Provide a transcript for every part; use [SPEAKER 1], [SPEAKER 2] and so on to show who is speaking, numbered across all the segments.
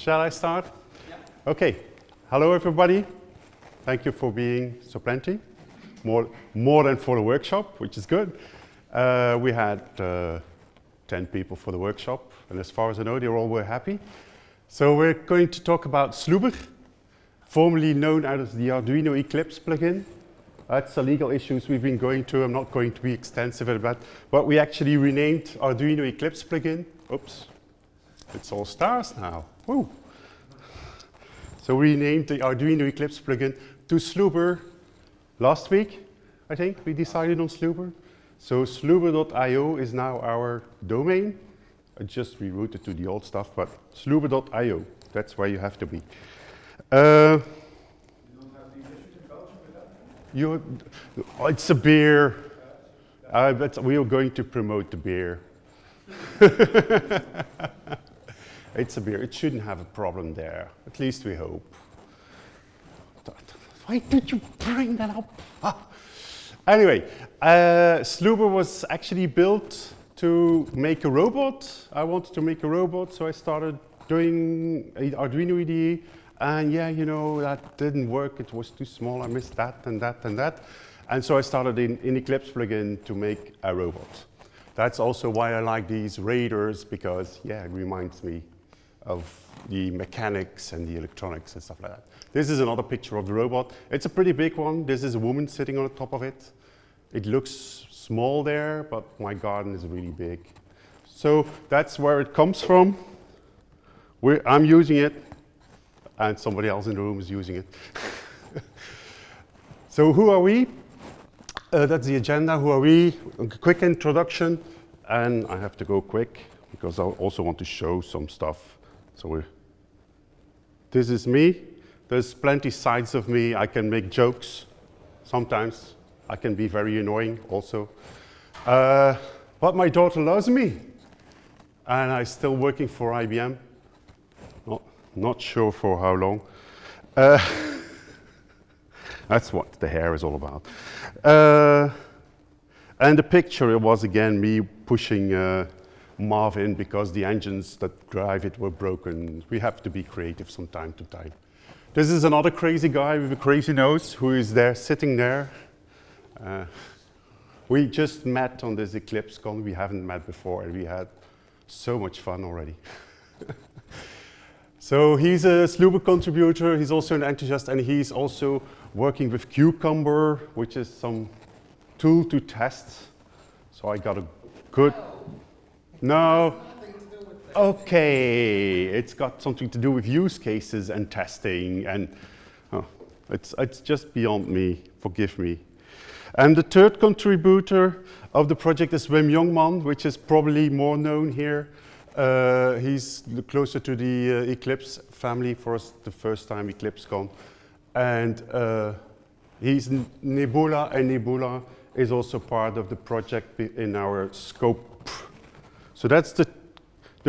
[SPEAKER 1] Shall I start?
[SPEAKER 2] Yeah.
[SPEAKER 1] Okay. Hello, everybody. Thank you for being so plenty. More than for the workshop, which is good. We had 10 people for the workshop, and as far as I know, they all were happy. So we're going to talk about Sluber, formerly known as the Arduino Eclipse plugin. That's the legal issues we've been going to. I'm not going to be extensive about that, but we actually renamed Arduino Eclipse plugin. Oops, it's all stars now. Woo. So we renamed the Arduino Eclipse plugin to Sluber last week, I think we decided on Sluber. So sluber.io is now our domain. I just rerouted to the old stuff, but sluber.io, that's where you have to be.
[SPEAKER 2] You don't have the issues in Belgium with that?
[SPEAKER 1] It's a beer. But we are going to promote the beer. It's a beer. It shouldn't have a problem there. At least we hope. Why did you bring that up? Ah. Anyway, Sluber was actually built to make a robot. I wanted to make a robot, so I started doing Arduino IDE. And yeah, you know, that didn't work. It was too small. I missed that and that and that. And so I started in Eclipse plugin to make a robot. That's also why I like these radars, because yeah, it reminds me of the mechanics and the electronics and stuff like that. This is another picture of the robot. It's a pretty big one. This is a woman sitting on the top of it. It looks small there, but my garden is really big. So that's where it comes from. I'm using it, and somebody else in the room is using it. So who are we? That's the agenda. Who are we? A quick introduction, and I have to go quick because I also want to show some stuff. So this is me. There's plenty sides of me. I can make jokes. Sometimes I can be very annoying also. But my daughter loves me, and I'm still working for IBM. Not sure for how long. That's what the hair is all about. And the picture, it was again me pushing Marvin because the engines that drive it were broken. We have to be creative from time to time. This is another crazy guy with a crazy nose who is there, sitting there. We just met on this Eclipse Con. We haven't met before, and we had so much fun already. So he's a Sluber contributor. He's also an enthusiast, and he's also working with Cucumber, which is some tool to test. So I got a good... No. Okay, it's got something to do with use cases and testing, and it's just beyond me. Forgive me. And the third contributor of the project is Wim Jongman, which is probably more known here. He's closer to the Eclipse family for us, the first time EclipseCon. And he's Nebula, and Nebula is also part of the project in our scope. So that's the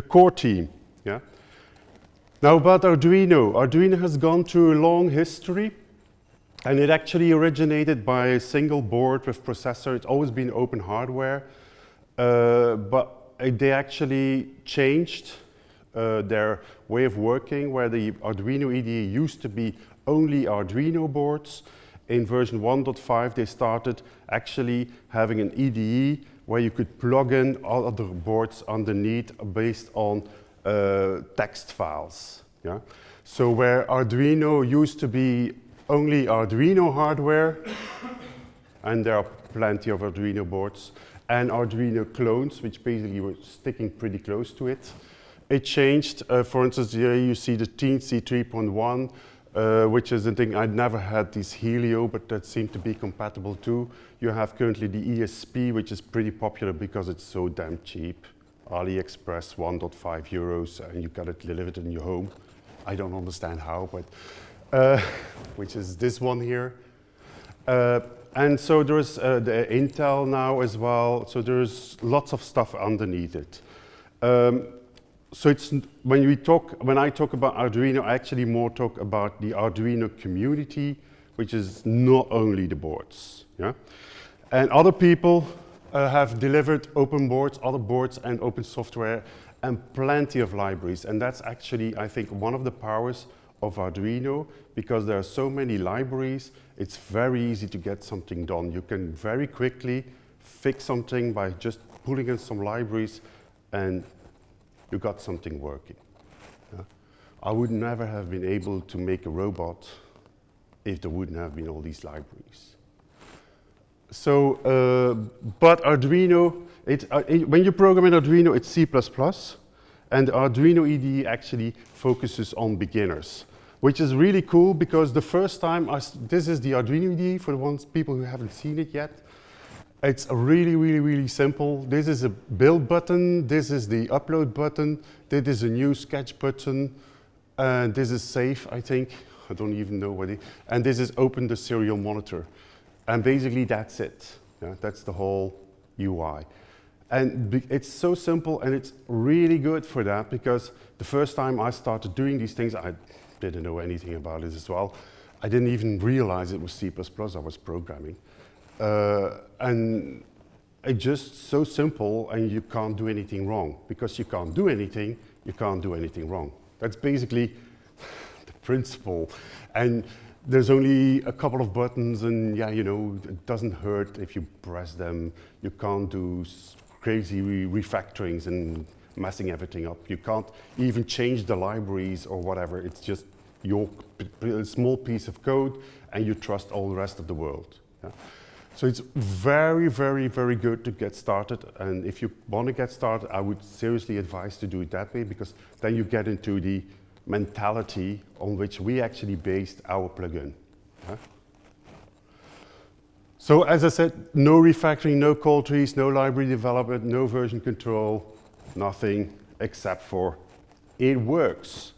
[SPEAKER 1] core team. Yeah. Now about Arduino. Arduino has gone through a long history, and it actually originated by a single board with processor. It's always been open hardware, but they actually changed their way of working, where the Arduino IDE used to be only Arduino boards. In version 1.5, they started actually having an IDE where you could plug in other boards underneath based on text files. Yeah? So where Arduino used to be only Arduino hardware, and there are plenty of Arduino boards, and Arduino clones, which basically were sticking pretty close to it. It changed. For instance, here you see the teensy 3.1, which is a thing. I'd never had this Helio, but that seemed to be compatible too. You have currently the ESP, which is pretty popular because it's so damn cheap. AliExpress, 1.5 euros, and you got it delivered in your home. I don't understand how, but which is this one here. And so there's the Intel now as well. So there's lots of stuff underneath it. So it's when I talk about Arduino, I actually more talk about the Arduino community, which is not only the boards. Yeah, and other people have delivered open boards, other boards, and open software and plenty of libraries. And that's actually, I think, one of the powers of Arduino, because there are so many libraries, it's very easy to get something done. You can very quickly fix something by just pulling in some libraries and you got something working. I would never have been able to make a robot if there wouldn't have been all these libraries. So, but Arduino, when you program in Arduino, it's C++, and Arduino IDE actually focuses on beginners, which is really cool because the first time, this is the Arduino IDE for the people who haven't seen it yet. It's really, really, really simple. This is a build button, this is the upload button, this is a new sketch button, and this is save, I think. I don't even know what it is. And this is open the serial monitor. And basically that's it. Yeah, that's the whole UI. And it's so simple and it's really good for that because the first time I started doing these things, I didn't know anything about it as well. I didn't even realize it was C++ I was programming. And it's just so simple and you can't do anything wrong. Because you can't do anything, you can't do anything wrong. That's basically the principle. And there's only a couple of buttons and yeah, you know, it doesn't hurt if you press them. You can't do crazy refactorings and messing everything up. You can't even change the libraries or whatever. It's just your small piece of code and you trust all the rest of the world. Yeah. So it's very, very, very good to get started. And if you want to get started, I would seriously advise to do it that way because then you get into the mentality on which we actually based our plugin. Yeah. So as I said, no refactoring, no call trees, no library development, no version control, nothing except for it works,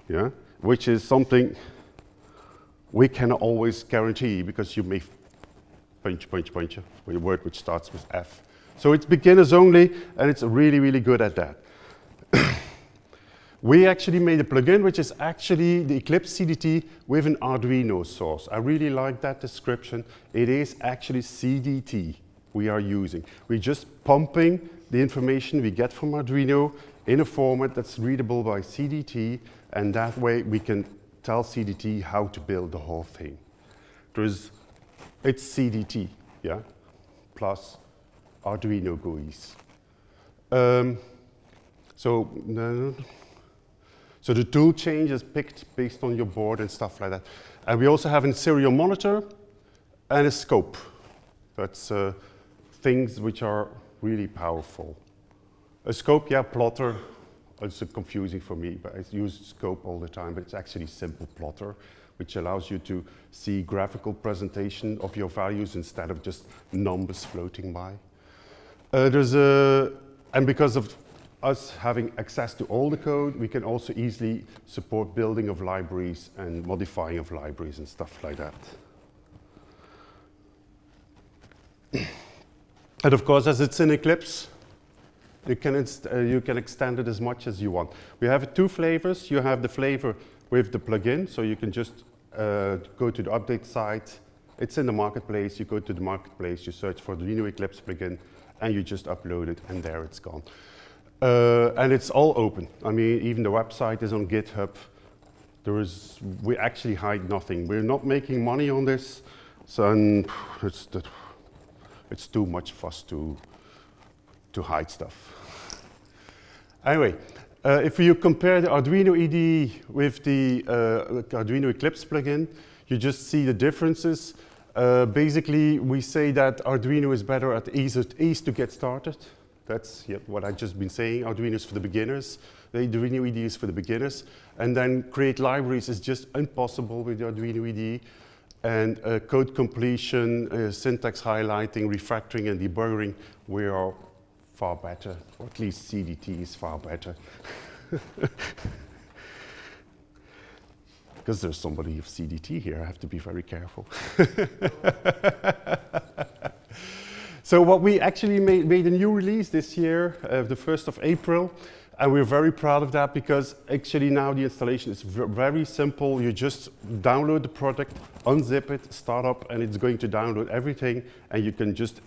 [SPEAKER 1] yeah? Which is something we cannot always guarantee because you may punch with a word which starts with F. So it's beginners only and it's really, really good at that. We actually made a plugin which is actually the Eclipse CDT with an Arduino source. I really like that description. It is actually CDT we are using. We're just pumping the information we get from Arduino in a format that's readable by CDT, and that way we can tell CDT how to build the whole thing. It's CDT, yeah, plus Arduino GUIs. So the tool change is picked based on your board and stuff like that. And we also have a serial monitor and a scope. That's things which are really powerful. A scope, yeah, plotter. It's confusing for me, but I use scope all the time, but it's actually simple plotter, which allows you to see graphical presentation of your values instead of just numbers floating by. And because of us having access to all the code, we can also easily support building of libraries and modifying of libraries and stuff like that. And of course, as it's in Eclipse, you can extend it as much as you want. We have two flavors. You have the flavor with the plugin, so you can just go to the update site. It's in the marketplace. You go to the marketplace, you search for the Arduino Eclipse plugin, and you just upload it, and there it's gone. And it's all open. I mean, even the website is on GitHub. We actually hide nothing. We're not making money on this, so it's too much fuss to hide stuff. Anyway, if you compare the Arduino IDE with the Arduino Eclipse plugin, you just see the differences. Basically, we say that Arduino is better at ease to get started. That's what I've just been saying. Arduino is for the beginners. The Arduino IDE is for the beginners. And then create libraries is just impossible with the Arduino IDE. And code completion, syntax highlighting, refactoring, and debugging, we are far better. Or at least CDT is far better. Because there's somebody of CDT here, I have to be very careful. So what we actually made a new release this year, the 1st of April, and we're very proud of that because actually now the installation is very simple. You just download the product, unzip it, start up, and it's going to download everything, and you can just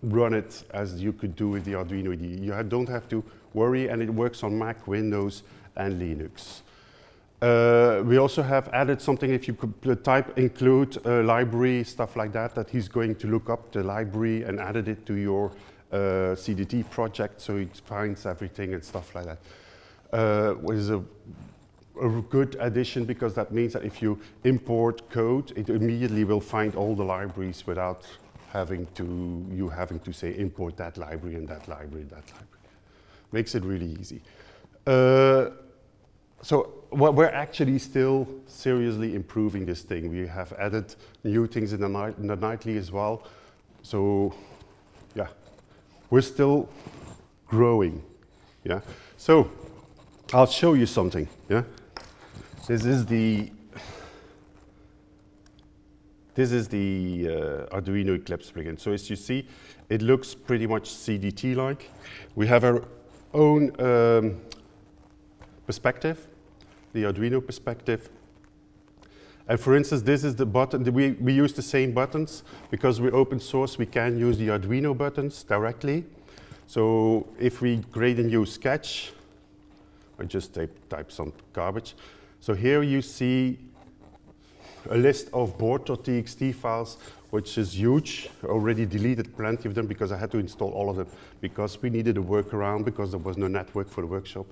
[SPEAKER 1] run it as you could do with the Arduino IDE. You don't have to worry, and it works on Mac, Windows, and Linux. We also have added something, if you could type include library, stuff like that, that he's going to look up the library and added it to your CDT project, so it finds everything and stuff like that. Was a good addition, because that means that if you import code, it immediately will find all the libraries without having to say import that library and that library and that library. Makes it really easy. So we're actually still seriously improving this thing. We have added new things in the nightly as well. So yeah, we're still growing. Yeah. So I'll show you something. Yeah. This is the Arduino Eclipse plugin. So as you see, it looks pretty much CDT-like. We have our own perspective, the Arduino perspective. And for instance, this is the button. We use the same buttons because we're open source. We can use the Arduino buttons directly. So if we create a new sketch, I just type some garbage. So here you see a list of board.txt files, which is huge. I already deleted plenty of them because I had to install all of them because we needed a workaround because there was no network for the workshop.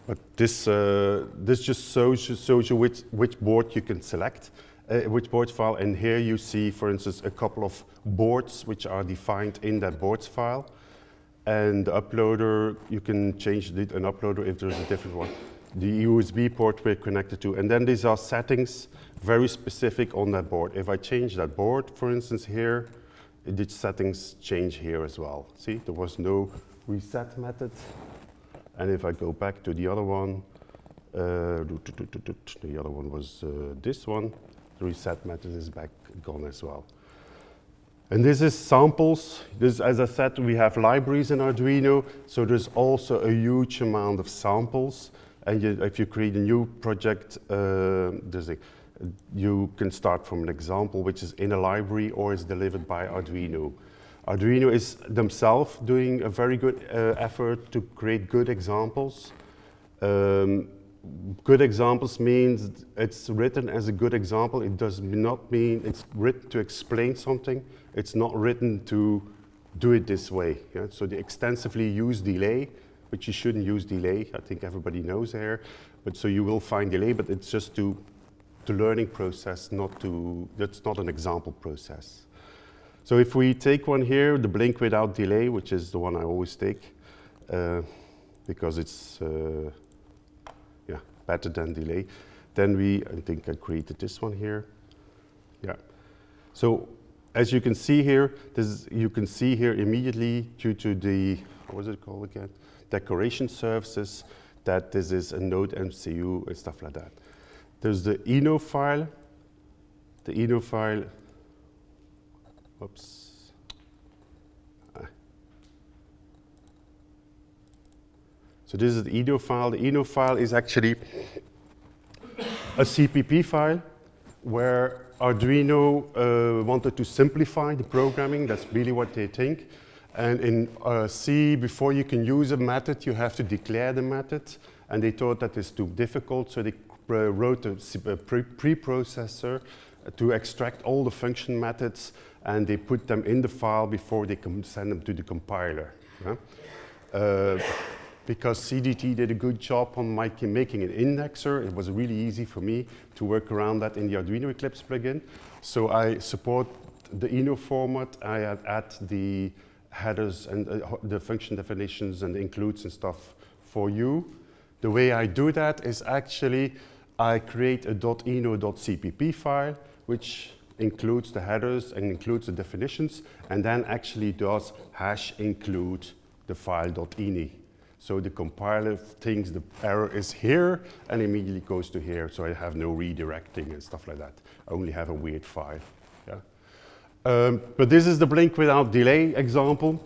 [SPEAKER 1] But this just shows you which board you can select, which board file. And here you see, for instance, a couple of boards which are defined in that boards file. And the uploader, you can change an uploader if there's a different one. The USB port we're connected to. And then these are settings very specific on that board. If I change that board, for instance, here, the settings change here as well. See, there was no reset method. And if I go back to the other one, the other one was this one, the reset method is back gone as well. And this is samples. This, as I said, we have libraries in Arduino, so there's also a huge amount of samples. And if you create a new project, you can start from an example which is in a library or is delivered by Arduino. Arduino is themselves doing a very good effort to create good examples. Good examples means it's written as a good example. It does not mean it's written to explain something. It's not written to do it this way. Yeah? So they extensively use delay, but you shouldn't use delay. I think everybody knows there. But so you will find delay, but it's just to learning process, that's not an example process. So if we take one here, the blink without delay, which is the one I always take, because it's better than delay, then I think I created this one here. Yeah. So as you can see here, you can see here immediately due to the, what was it called again? Decoration services, that this is a node MCU and stuff like that. There's the ino file. The ino file, whoops. So this is the ino file. The ino file is actually a CPP file where Arduino wanted to simplify the programming. That's really what they think. And in C, before you can use a method, you have to declare the method. And they thought that is too difficult, so they wrote a preprocessor to extract all the function methods, and they put them in the file before they can send them to the compiler. Yeah? Because CDT did a good job on making an indexer, it was really easy for me to work around that in the Arduino Eclipse plugin. So I support the ino format, I add the headers and the function definitions and the includes and stuff for you. The way I do that is actually I create a .ino.cpp file, which includes the headers and includes the definitions, and then actually does #include the file .ini. So the compiler thinks the error is here and immediately goes to here, so I have no redirecting and stuff like that. I only have a weird file. Yeah? But this is the blink without delay example.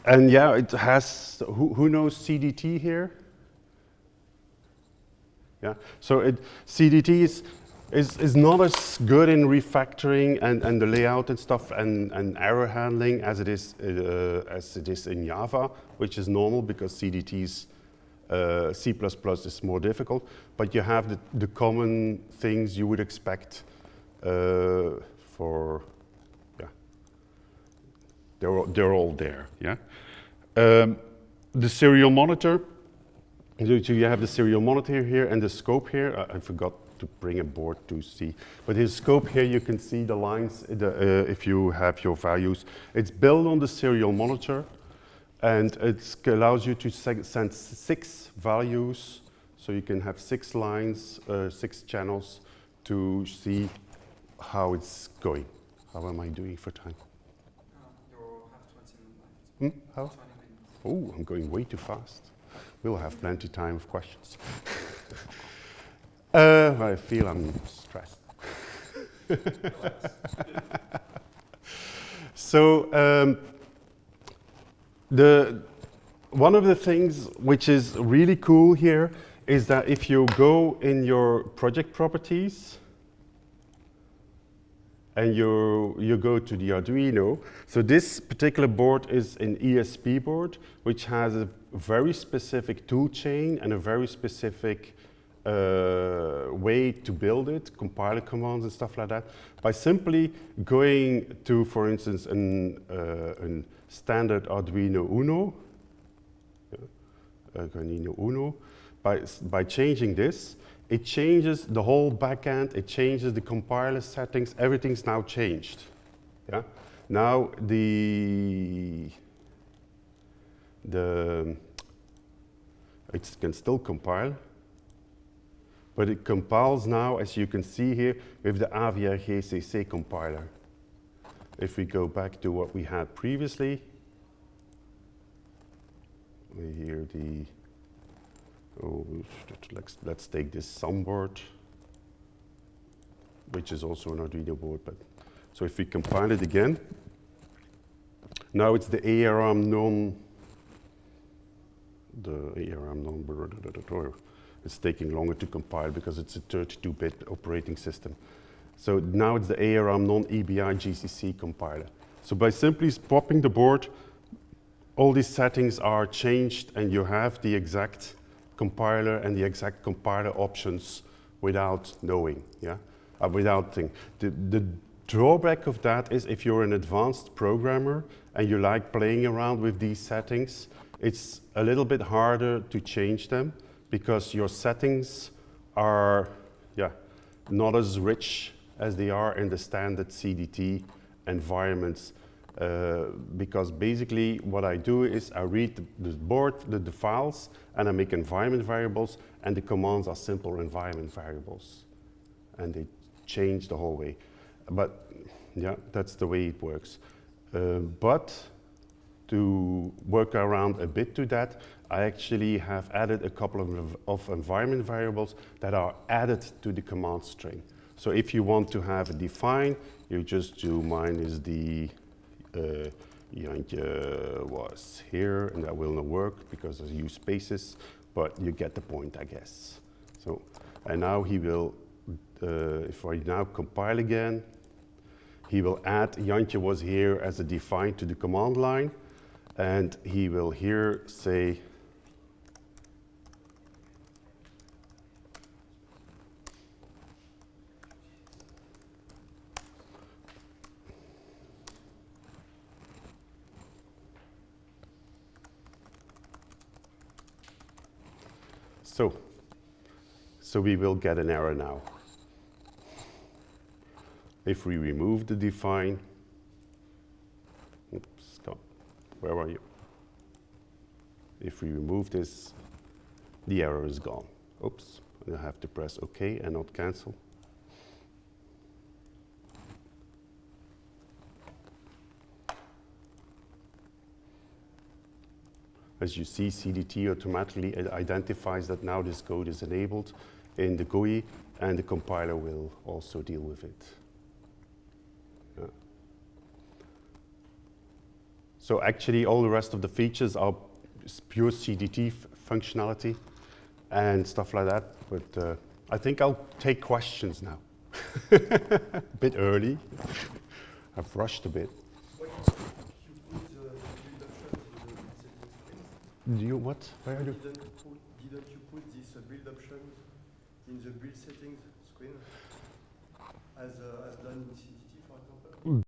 [SPEAKER 1] And yeah, it has, who knows CDT here? Yeah, so CDT is is not as good in refactoring and the layout and stuff and error handling as it is in Java, which is normal because CDT's C++ is more difficult. But you have the common things you would expect for, yeah, they're all there, yeah. The serial monitor, so you have the serial monitor here and the scope here. I forgot to bring a board to see. But his scope here, you can see the lines if you have your values. It's built on the serial monitor, and it allows you to send 6 values. So you can have 6 lines, 6 channels to see how it's going. How am I doing for time?
[SPEAKER 3] You'll have 20 minutes.
[SPEAKER 1] How?
[SPEAKER 3] 20 minutes.
[SPEAKER 1] Oh, I'm going way too fast. We'll have plenty of time of questions. I feel I'm stressed. So one of the things which is really cool here is that if you go in your project properties and you go to the Arduino, so this particular board is an ESP board, which has a very specific tool chain and a very specific way to build it, compiler commands and stuff like that. By simply going to, for instance, a standard Arduino Uno, by changing this, it changes the whole backend, it changes the compiler settings, everything's now changed. Yeah? Now it can still compile, but it compiles now, as you can see here, with the AVR GCC compiler. If we go back to what we had previously, we hear the, let's take this SUM board, which is also an Arduino board. But so if we compile it again, now it's the ARM non. It's taking longer to compile because it's a 32-bit operating system. So now it's the ARM non-EBI GCC compiler. So by simply swapping the board, all these settings are changed and you have the exact compiler and the exact compiler options without knowing, yeah? Without thinking. The drawback of that is if you're an advanced programmer and you like playing around with these settings, it's a little bit harder to change them because your settings are, yeah, not as rich as they are in the standard CDT environments. Because basically what I do is I read the board, the files, and I make environment variables, and the commands are simple environment variables. And they change the whole way. But yeah, that's the way it works. But to work around a bit to that, I actually have added a couple of environment variables that are added to the command string. So if you want to have a define, you just do mine is the Jantje was here, and that will not work because I use spaces, but you get the point, I guess. So, and now he will, if I now compile again, he will add Jantje was here as a define to the command line, and he will here say so we will get an error now. If we remove the define, oops, stop, where are you? If we remove this, the error is gone. Oops, I have to press OK and not cancel. As you see, CDT automatically identifies that now this code is enabled in the GUI, and the compiler will also deal with it. Yeah. So actually, all the rest of the features are pure CDT functionality and stuff like that. But I think I'll take questions now. A bit early. I've rushed a bit.
[SPEAKER 2] Why you put the build options in the settings screen?
[SPEAKER 1] Do you what? Where are you?
[SPEAKER 2] Didn't you put this build options in the build settings screen as done in